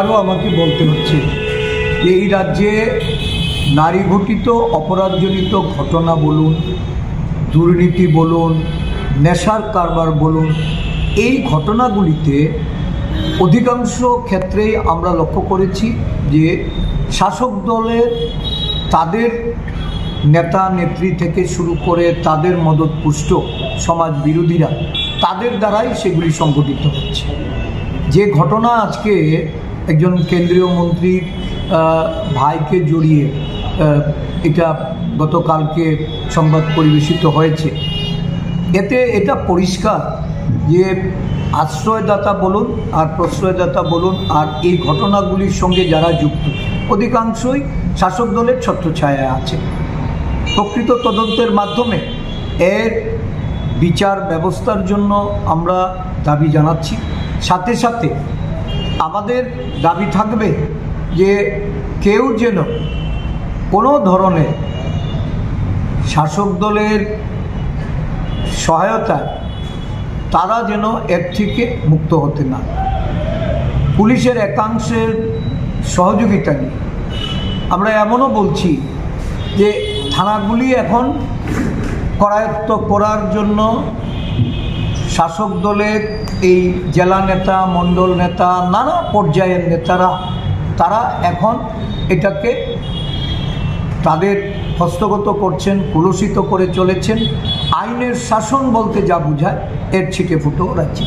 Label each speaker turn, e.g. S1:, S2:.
S1: আরও আমাকে বলতে হচ্ছে যে এই রাজ্যে নারী ঘটিত অপরাধজনিত ঘটনা বলুন, দুর্নীতি বলুন, নেশার কারবার বলুন, এই ঘটনাগুলিতে অধিকাংশ ক্ষেত্রেই আমরা লক্ষ্য করেছি যে শাসক দলের তাদের নেতা নেত্রী থেকে শুরু করে তাদের মদতপুষ্ট সমাজ বিরোধীরা তাদের দ্বারাই সেগুলি সংঘটিত হচ্ছে। যে ঘটনা আজকে একজন কেন্দ্রীয় মন্ত্রীর ভাইকে জড়িয়ে এটা গতকালকে সংবাদ পরিবেশিত হয়েছে, এতে এটা পরিষ্কার যে আশ্রয়দাতা বলুন আর প্রশ্রয়দাতা বলুন আর এই ঘটনাগুলির সঙ্গে যারা যুক্ত অধিকাংশই শাসক দলের ছত্রছায়ায় আছে। প্রকৃত তদন্তের মাধ্যমে এর বিচার ব্যবস্থার জন্য আমরা দাবি জানাচ্ছি। সাথে সাথে আমাদের দাবি থাকবে যে কেউ যেন কোনো ধরনের শাসক দলের সহায়তায় তারা যেন এর থেকে মুক্ত হতে না, পুলিশের একাংশের সহযোগিতা নিয়ে আমরা এমনও বলছি যে থানাগুলি এখন করায়ত্ত করার জন্য শাসক দলের এই জেলা নেতা, মণ্ডল নেতা, নানা পর্যায়ের নেতারা তারা এখন এটাকে তাদের হস্তগত করছেন, কলুষিত করে চলেছেন। আইনের শাসন বলতে যা বোঝায় এর ছিটে ফুটো রাজ্যে।